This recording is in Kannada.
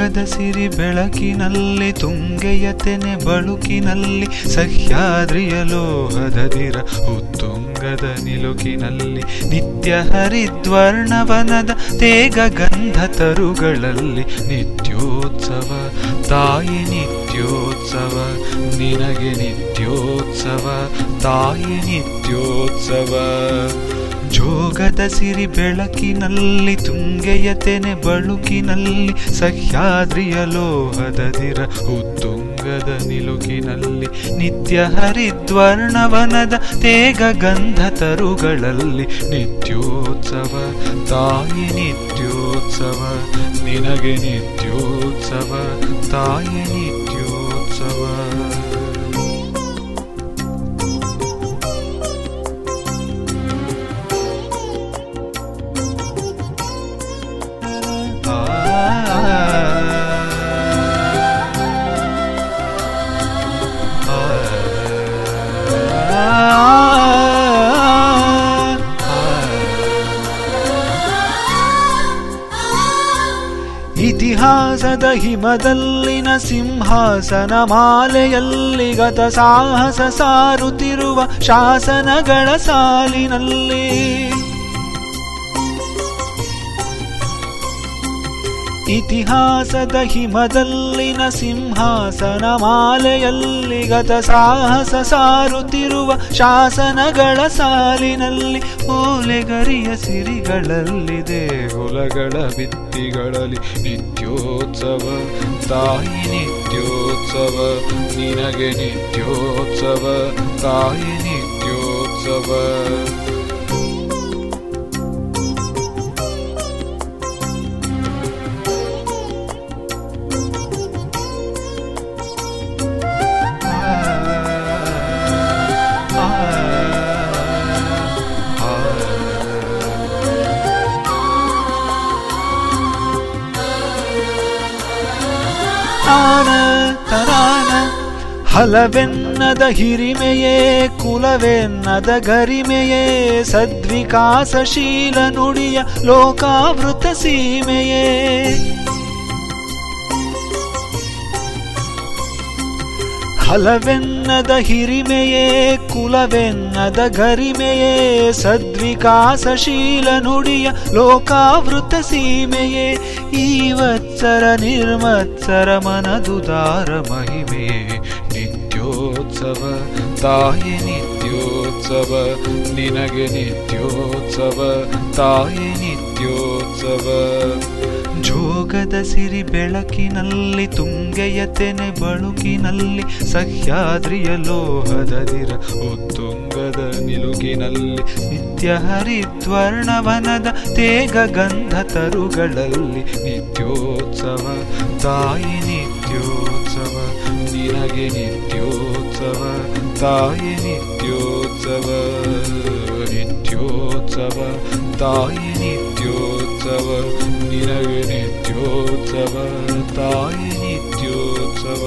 ಜೋಗದ ಸಿರಿ ಬೆಳಕಿನಲ್ಲಿ ತುಂಗೆಯ ತೆನೆ ಬಳುಕಿನಲ್ಲಿ ಸಹ್ಯಾದ್ರಿಯ ಲೋಹದದಿರ ಉತ್ತುಂಗದ ನಿಲುಕಿನಲ್ಲಿ ನಿತ್ಯ ಹರಿದ್ವರ್ಣವನದ ತೇಗ ಗಂಧ ತರುಗಳಲ್ಲಿ ನಿತ್ಯೋತ್ಸವ ತಾಯಿ ನಿತ್ಯೋತ್ಸವ ನಿನಗೆ ನಿತ್ಯೋತ್ಸವ ತಾಯಿ ನಿತ್ಯೋತ್ಸವ. ಜೋಗದ ಸಿರಿ ಬೆಳಕಿನಲ್ಲಿ ತುಂಗೆಯ ತೆನೆ ಬಳುಕಿನಲ್ಲಿ ಸಹ್ಯಾದ್ರಿಯ ಲೋಹದದಿರ ಉತ್ತುಂಗದ ನಿಲುಕಿನಲ್ಲಿ ನಿತ್ಯ ಹರಿದ್ವರ್ಣವನದ ತೇಗ ಗಂಧ ತರುಗಳಲ್ಲಿ ನಿತ್ಯೋತ್ಸವ ತಾಯಿ ನಿತ್ಯೋತ್ಸವ ನಿನಗೆ ನಿತ್ಯೋತ್ಸವ ತಾಯಿ ನಿತ್ಯೋತ್ಸವ. ಇತಿಹಾಸದ ಹಿಮದಲ್ಲಿನ ಸಿಂಹಾಸನ ಮಾಲೆಯಲ್ಲಿ ಗತ ಸಾಹಸ ಸಾರುತ್ತಿರುವ ಶಾಸನಗಳ ಸಾಲಿನಲ್ಲಿ ಇತಿಹಾಸದ ಹಿಮದಲ್ಲಿನ ಸಿಂಹಾಸನ ಮಾಲೆಯಲ್ಲಿ ಗತ ಸಾಹಸ ಸಾರುತ್ತಿರುವ ಶಾಸನಗಳ ಸಾಲಿನಲ್ಲಿ ಓಲೆಗರಿಯ ಸಿರಿಗಳಲ್ಲಿ ದೇಗುಲಗಳ ಭಿತ್ತಿಗಳಲ್ಲಿ ನಿತ್ಯೋತ್ಸವ ತಾಯಿ ನಿತ್ಯೋತ್ಸವ ನಿನಗೆ ನಿತ್ಯೋತ್ಸವ ತಾಯಿ ನಿತ್ಯೋತ್ಸವ. ಹಲವೆನ್ನದ ಹಿರಿಮೆಯೇ ಕುಲವೆನ್ನದ ಗರಿಮೆಯೇ ಸದ್ವಿಕಾಸಶೀಲ ನುಡಿಯ ಲೋಕಾವೃತ ಸೀಮೆಯೇ ಹಲವೆನ್ನದ ಹಿರಿಮೆಯೇ ಕುಲವೆನ್ನದ ಗರಿಮೆಯೇ ಸದ್ವಿಕಾಸಶೀಲ ನುಡಿಯ ಲೋಕಾವೃತ ಸೀಮೆಯೇ ಈ ವತ್ಸರ ನಿರ್ಮತ್ಸರ ಮನದುದಾರ ಮಹಿಮೆಯೇ ನಿತ್ಯೋತ್ಸವ ತಾಯಿ ನಿತ್ಯೋತ್ಸವ ನಿನಗೆ ನಿತ್ಯೋತ್ಸವ ತಾಯಿ ನಿತ್ಯೋತ್ಸವ. ಜೋಗದ ಸಿರಿ ಬೆಳಕಿನಲ್ಲಿ ತುಂಗೆಯ ತೆನೆ ಬಳುಕಿನಲ್ಲಿ ಸಹ್ಯಾದ್ರಿಯ ಲೋಹದದಿರ ಉತ್ತುಂಗದ ನಿಲುಕಿನಲ್ಲಿ ನಿತ್ಯ ಹರಿದ್ವರ್ಣವನದ ತೇಗ ಗಂಧ ತರುಗಳಲ್ಲಿ ನಿತ್ಯೋತ್ಸವ ತಾಯಿ ನಿತ್ಯೋತ್ಸವ ನಿನಗೆ ನಿತ್ಯೋತ್ಸವ ತಾಯಿ ನಿತ್ಯೋತ್ಸವ ನಿತ್ಯೋತ್ಸವ ತಾಯಿ ನಿತ್ಯೋತ್ಸವ ನಿನಗೆ ನಿತ್ಯೋತ್ಸವ ತಾಯಿ ನಿತ್ಯೋತ್ಸವ.